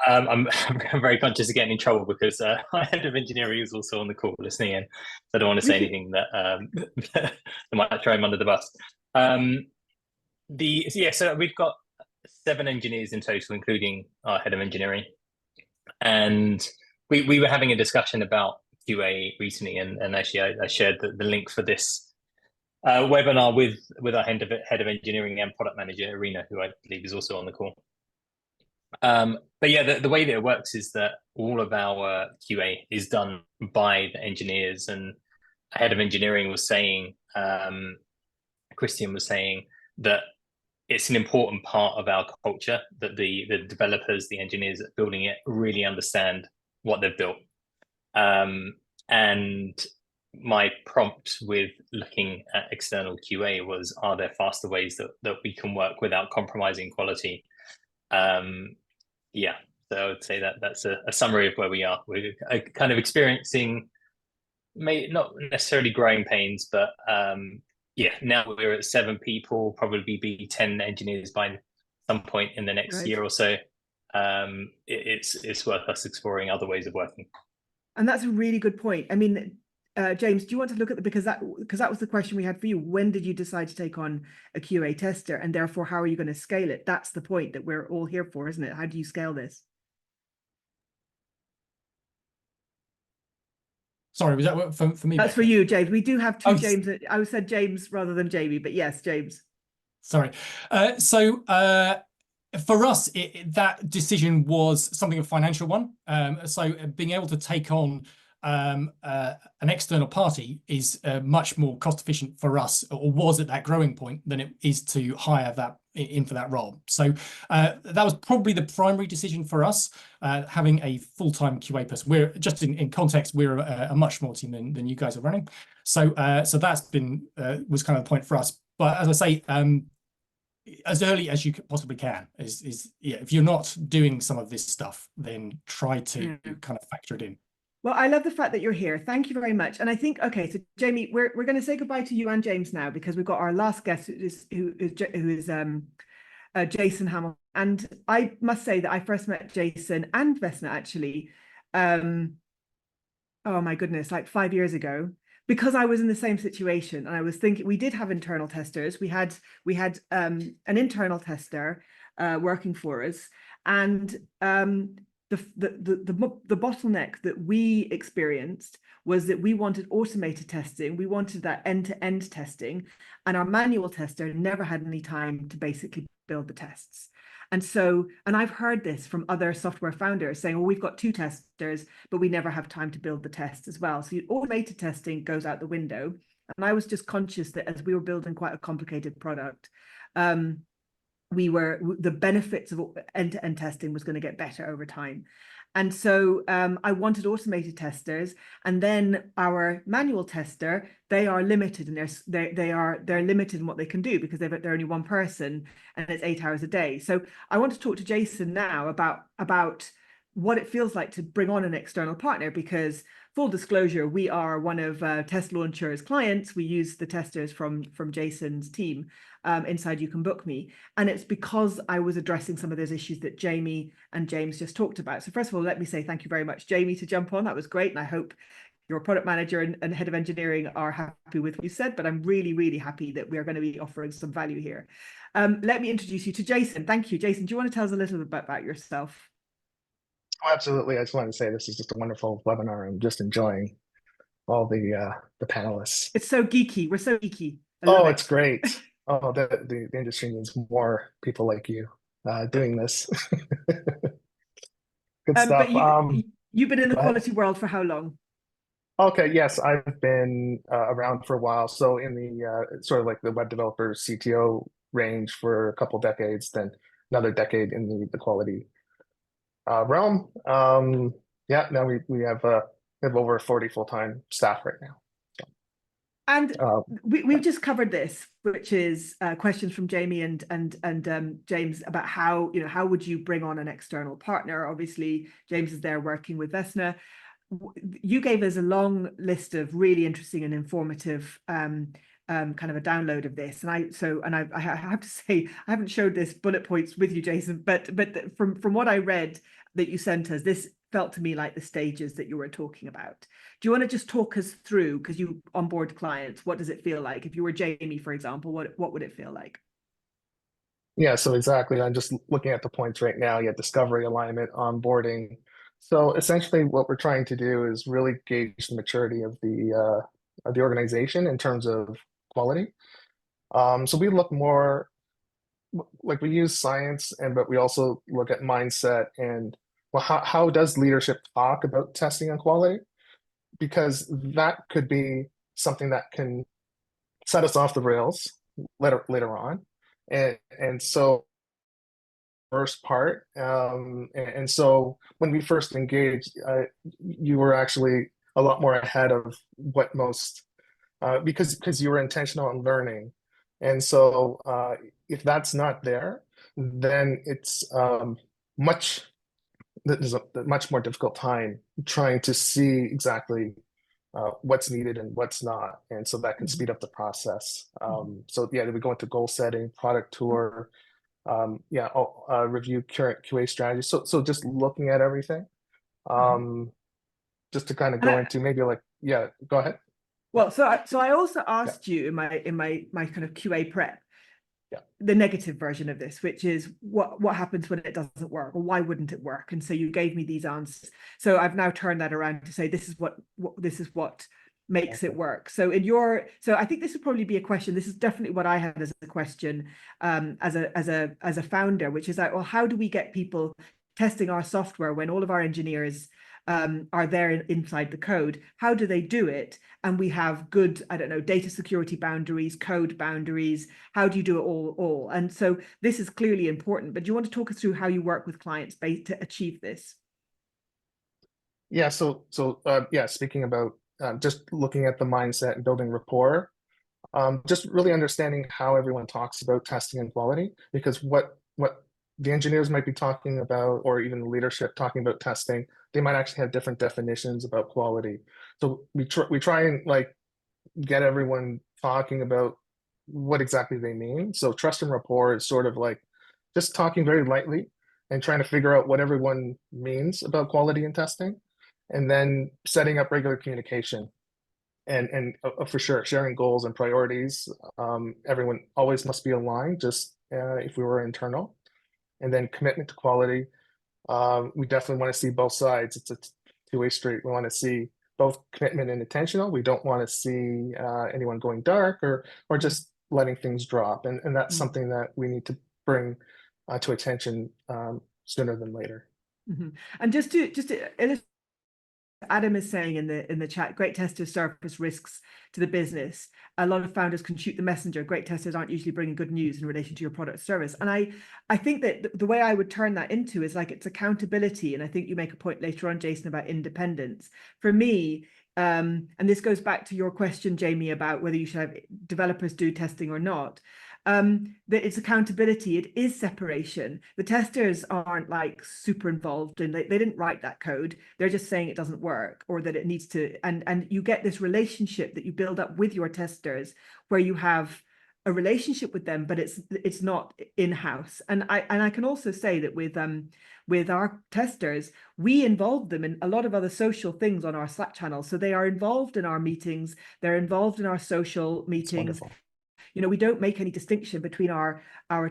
Speaker 6: I'm very conscious of getting in trouble because my head of engineering is also on the call listening in, so I don't want to say anything that that might throw him under the bus. So we've got 7 engineers in total, including our head of engineering, and we were having a discussion about QA recently, and actually I shared the link for this webinar with our head of engineering and product manager, Irina, who I believe is also on the call. But yeah, the way that it works is that all of our QA is done by the engineers, and the head of engineering was saying, Christian was saying that it's an important part of our culture that the developers, the engineers that are building it really understand what they've built. And my prompt with looking at external QA was, are there faster ways that we can work without compromising quality? Yeah, so I would say that's a summary of where we are. We're kind of experiencing, not necessarily growing pains, but yeah, now we're at 7 people, probably be 10 engineers by some point in the next year or so. It's worth us exploring other ways of working.
Speaker 1: And that's a really good point. I mean, James, do you want to look at because that was the question we had for you. When did you decide to take on a QA tester, and therefore how are you going to scale it? That's the point that we're all here for, isn't it? How do you scale this?
Speaker 5: Sorry, was that for me?
Speaker 1: That's for you, James. We do have 2
Speaker 5: Oh,
Speaker 1: James. I said James rather than Jamie, but yes, James.
Speaker 5: Sorry. For us, that decision was something of a financial one. So being able to take on an external party is much more cost efficient for us, or was at that growing point, than it is to hire that in for that role. So that was probably the primary decision for us, having a full-time QA person. We're just in context, we're a much smaller team than you guys are running. So so that's been was kind of the point for us. But as I say, as early as you possibly can is yeah, if you're not doing some of this stuff, then try to kind of factor it in.
Speaker 1: Well, I love the fact that you're here. Thank you very much. And I think, okay, so Jamie, we're going to say goodbye to you and James now, because we've got our last guest who is Jason Hamill. And I must say that I first met Jason and Vesna actually, oh my goodness, like 5 years ago, because I was in the same situation. And I was thinking, we did have internal testers. We had an internal tester working for us, and the bottleneck that we experienced was that we wanted automated testing. We wanted that end-to-end testing, and our manual tester never had any time to basically build the tests. And so, and I've heard this from other software founders saying, well, we've got 2 testers, but we never have time to build the tests as well. So automated testing goes out the window. And I was just conscious that as we were building quite a complicated product, the benefits of end-to-end testing was going to get better over time. And so I wanted automated testers, and then our manual tester, they are limited, and they're limited in what they can do because they're only one person and it's 8 hours a day. So I want to talk to Jason now about what it feels like to bring on an external partner, because full disclosure, we are one of TestLauncher's clients. We use the testers from Jason's team inside YouCanBookMe. And it's because I was addressing some of those issues that Jamie and James just talked about. So first of all, let me say thank you very much, Jamie, to jump on. That was great. And I hope your product manager and head of engineering are happy with what you said, but I'm really, really happy that we're going to be offering some value here. Let me introduce you to Jason. Thank you. Jason, do you want to tell us a little bit about yourself?
Speaker 7: Oh, absolutely. I just wanted to say this is just a wonderful webinar. I'm just enjoying all the panelists.
Speaker 1: It's so geeky. We're so geeky.
Speaker 7: Oh, it's great. Oh, the industry needs more people like you doing this. Good stuff.
Speaker 1: But you've been in the quality world for how long?
Speaker 7: Okay, yes, I've been around for a while. So in the sort of like the web developer CTO range for a couple decades, then another decade in the quality realm. Yeah, now we have over 40 full-time staff right now.
Speaker 1: And we've just covered this, which is questions from Jamie and James about how would you bring on an external partner? Obviously, James is there working with Vesna. You gave us a long list of really interesting and informative kind of a download of this, and I have to say I haven't showed this bullet points with you, Jason, but from what I read that you sent us, this felt to me like the stages that you were talking about. Do you want to just talk us through, because you onboard clients, what does it feel like? If you were Jamie, for example, what would it feel like?
Speaker 7: Yeah, so exactly. I'm just looking at the points right now. You have discovery, alignment, onboarding. So essentially what we're trying to do is really gauge the maturity of the organization in terms of quality. So we look more like we use science, but we also look at mindset and, well, how does leadership talk about testing and quality? Because that could be something that can set us off the rails later on. And so first part, and so when we first engaged, you were actually a lot more ahead of what most, because you were intentional in learning. And so if that's not there, then it's there's a much more difficult time trying to see exactly what's needed and what's not. And so that can speed up the process. So yeah, we go into goal setting, product tour, review current QA strategy. So just looking at everything, just to kind of go into maybe like, yeah, go ahead.
Speaker 1: Well, so I also asked you in my kind of QA prep, the negative version of this, which is what happens when it doesn't work, or why wouldn't it work? And so you gave me these answers. So I've now turned that around to say this is what makes it work. So I think this would probably be a question. This is definitely what I had as a question as a founder, which is like, well, how do we get people testing our software when all of our engineers are there inside the code? How do they do it? And we have good, I don't know, data security boundaries, code boundaries. How do you do it all? And so this is clearly important, but do you want to talk us through how you work with clients to achieve this?
Speaker 7: Yeah, yeah, speaking about just looking at the mindset and building rapport, just really understanding how everyone talks about testing and quality, because what the engineers might be talking about, or even the leadership talking about testing, they might actually have different definitions about quality. So we try and like get everyone talking about what exactly they mean. So trust and rapport is sort of like just talking very lightly and trying to figure out what everyone means about quality and testing, and then setting up regular communication. And for sure, sharing goals and priorities. Everyone always must be aligned, just if we were internal. And then commitment to quality. We definitely want to see both sides. It's a two-way street. We want to see both commitment and intentional. We don't want to see anyone going dark or just letting things drop. And that's something that we need to bring to attention sooner than later.
Speaker 1: And just to illustrate, Adam is saying in the chat, great testers surface risks to the business. A lot of founders can shoot the messenger. Great testers aren't usually bringing good news in relation to your product or service. And I think that the way I would turn that into is like it's accountability. And I think you make a point later on, Jason, about independence. For me, and this goes back to your question, Jamie, about whether you should have developers do testing or not. That it's accountability, it is separation. The testers aren't like super involved and they didn't write that code. They're just saying it doesn't work or that it needs to, and you get this relationship that you build up with your testers where you have a relationship with them, but it's not in-house. And I can also say that with our testers, we involve them in a lot of other social things on our Slack channel. So they are involved in our meetings, they're involved in our social meetings. You know, we don't make any distinction between our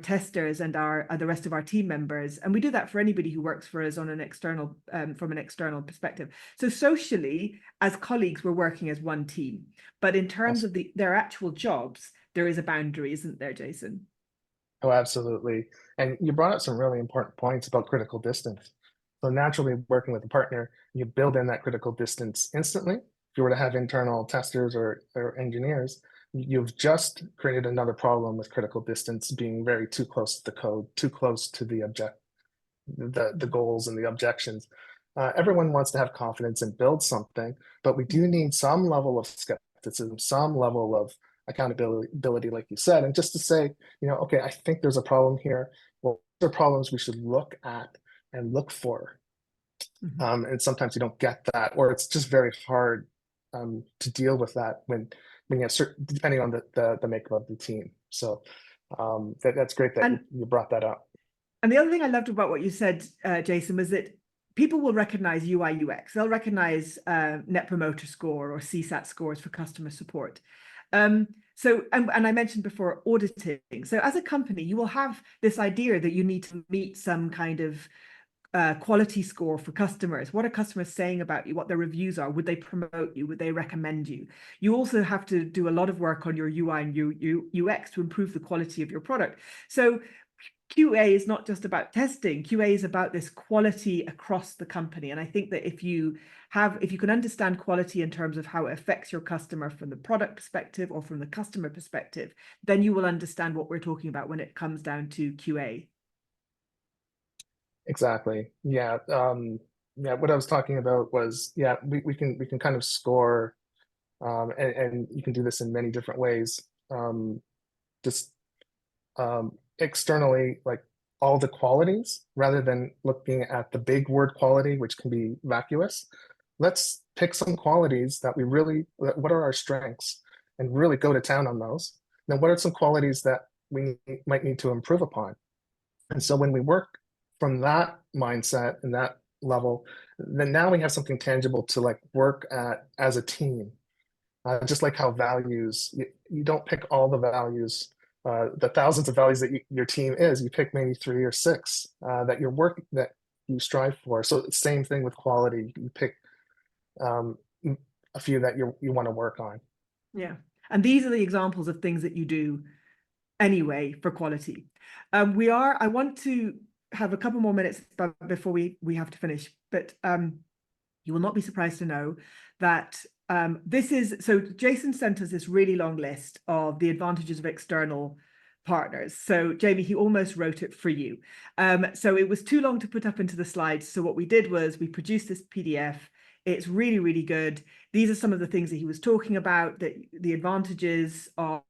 Speaker 1: testers and the rest of our team members, and we do that for anybody who works for us on an external from an external perspective. So socially, as colleagues, we're working as one team, but in terms of their actual jobs, there is a boundary, isn't there, Jason?
Speaker 7: Oh, absolutely. And you brought up some really important points about critical distance. So naturally, working with a partner, you build in that critical distance instantly. If you were to have internal testers or engineers, you've just created another problem with critical distance being very too close to the code, too close to the the goals and the objections. Everyone wants to have confidence and build something, but we do need some level of skepticism, some level of accountability, like you said, and just to say, you know, okay, I think there's a problem here. Well, there are problems we should look at and look for. And sometimes you don't get that, or it's just very hard to deal with that when you have depending on the makeup of the team. So that's great that you brought that up.
Speaker 1: And the other thing I loved about what you said, Jason, was that people will recognize UI UX. They'll recognize Net Promoter Score or CSAT scores for customer support. So, and I mentioned before auditing. So as a company, you will have this idea that you need to meet some kind of quality score for customers. What are customers saying about you? What their reviews are? Would they promote you? Would they recommend you? You also have to do a lot of work on your UI and UX to improve the quality of your product. So QA is not just about testing. QA is about this quality across the company. And I think that if you can understand quality in terms of how it affects your customer from the product perspective or from the customer perspective, then you will understand what we're talking about when it comes down to QA.
Speaker 7: Exactly. Yeah. What I was talking about was, we can kind of score, and you can do this in many different ways. Just externally, like all the qualities, rather than looking at the big word quality, which can be vacuous. Let's pick some qualities that what are our strengths, and really go to town on those. Then what are some qualities that we might need to improve upon? And so when we work from that mindset and that level, then now we have something tangible to like work at as a team. Just like how values, you don't pick all the values, the thousands of values that your team is, you pick maybe 3 or 6 that that you strive for. So same thing with quality. You pick a few that you want to work on.
Speaker 1: Yeah. And these are the examples of things that you do anyway for quality. I want to have a couple more minutes before we have to finish, but you will not be surprised to know that so Jason sent us this really long list of the advantages of external partners. So Jamie, he almost wrote it for you. So it was too long to put up into the slides. So what we did was we produced this PDF. It's really, really good. These are some of the things that he was talking about, that the advantages of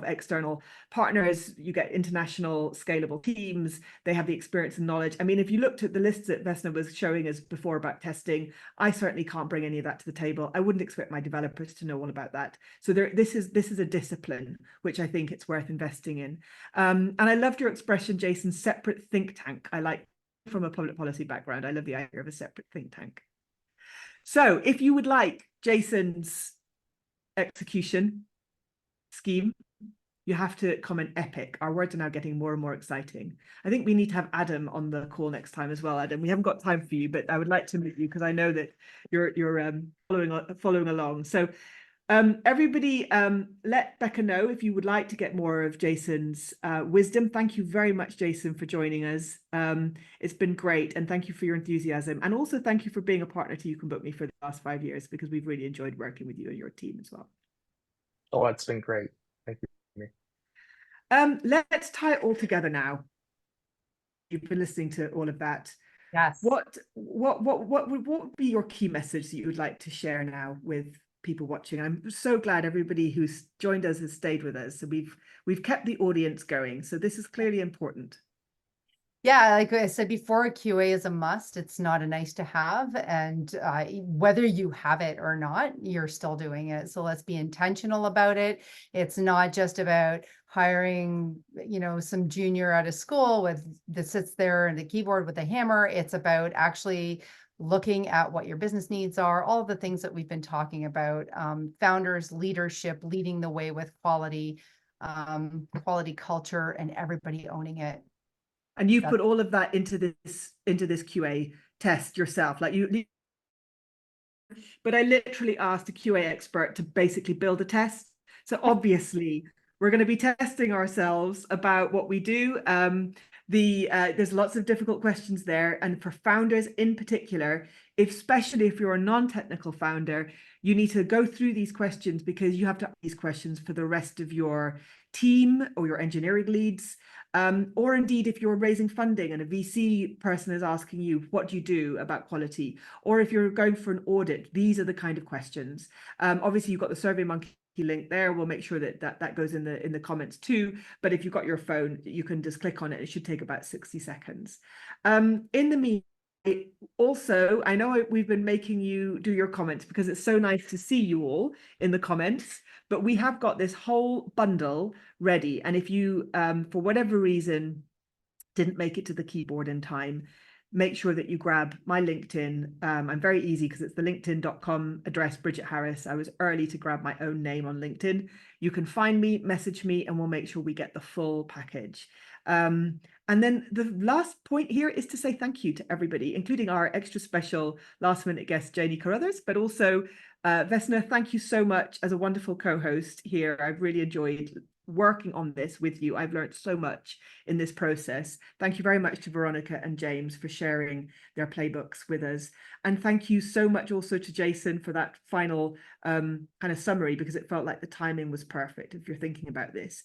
Speaker 1: external partners. You get international scalable teams. They have the experience and knowledge. I mean, if you looked at the lists that Vesna was showing us before about testing, I certainly can't bring any of that to the table. I wouldn't expect my developers to know all about that. So this is a discipline, which I think it's worth investing in. And I loved your expression, Jason, separate think tank. I like, from a public policy background, I love the idea of a separate think tank. So if you would like Jason's execution scheme, you have to comment epic. Our words are now getting more and more exciting. I think we need to have Adam on the call next time as well. Adam, we haven't got time for you, but I would like to meet you because I know that you're following along. So everybody, let Becca know if you would like to get more of Jason's wisdom. Thank you very much, Jason, for joining us. It's been great, and thank you for your enthusiasm. And also thank you for being a partner to YouCanBookMe for the last 5 years, because we've really enjoyed working with you and your team as well.
Speaker 7: Oh, it's been great. Thank you.
Speaker 1: Let's tie it all together now. You've been listening to all of that.
Speaker 3: Yes.
Speaker 1: What would be your key message that you would like to share now with people watching? I'm so glad everybody who's joined us has stayed with us. So we've kept the audience going. So this is clearly important.
Speaker 3: Yeah, like I said before, QA is a must. It's not a nice to have. And whether you have it or not, you're still doing it. So let's be intentional about it. It's not just about hiring, some junior out of school that sits there at the keyboard with a hammer. It's about actually looking at what your business needs are, all of the things that we've been talking about, founders, leadership, leading the way with quality, quality culture, and everybody owning it.
Speaker 1: And you put all of that into this QA test yourself, but I literally asked a QA expert to basically build a test. So obviously we're going to be testing ourselves about what we do. There's lots of difficult questions there, and for founders in particular, especially if you're a non-technical founder, you need to go through these questions, because you have to ask these questions for the rest of your team or your engineering leads. Or indeed, if you're raising funding and a VC person is asking you, what do you do about quality? Or if you're going for an audit, these are the kind of questions. Obviously, you've got the SurveyMonkey link there. We'll make sure that goes in the comments too. But if you've got your phone, you can just click on it. It should take about 60 seconds. In the meantime, also, I know we've been making you do your comments because it's so nice to see you all in the comments, but we have got this whole bundle ready. And if you, for whatever reason, didn't make it to the keyboard in time, make sure that you grab my LinkedIn. I'm very easy because it's the linkedin.com address, Bridget Harris. I was early to grab my own name on LinkedIn. You can find me, message me, and we'll make sure we get the full package. And then the last point here is to say thank you to everybody, including our extra special last minute guest, Janie Carruthers, but also Vesna, thank you so much as a wonderful co-host here. I've really enjoyed working on this with you. I've learned so much in this process. Thank you very much to Veronica and James for sharing their playbooks with us. And thank you so much also to Jason for that final kind of summary, because it felt like the timing was perfect if you're thinking about this.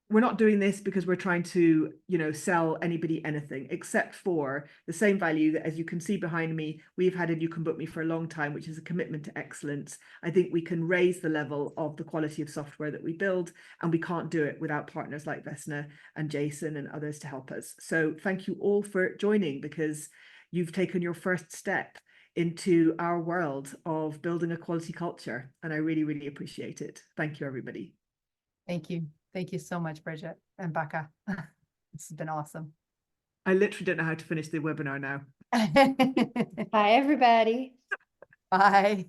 Speaker 1: We're not doing this because we're trying to, sell anybody anything, except for the same value that, as you can see behind me, we've had in YouCanBookMe for a long time, which is a commitment to excellence. I think we can raise the level of the quality of software that we build, and we can't do it without partners like Vesna and Jason and others to help us. So thank you all for joining, because you've taken your first step into our world of building a quality culture, and I really, really appreciate it. Thank you, everybody.
Speaker 3: Thank you. Thank you so much, Bridget and Becca. This has been awesome.
Speaker 1: I literally don't know how to finish the webinar now.
Speaker 2: Bye, everybody.
Speaker 3: Bye.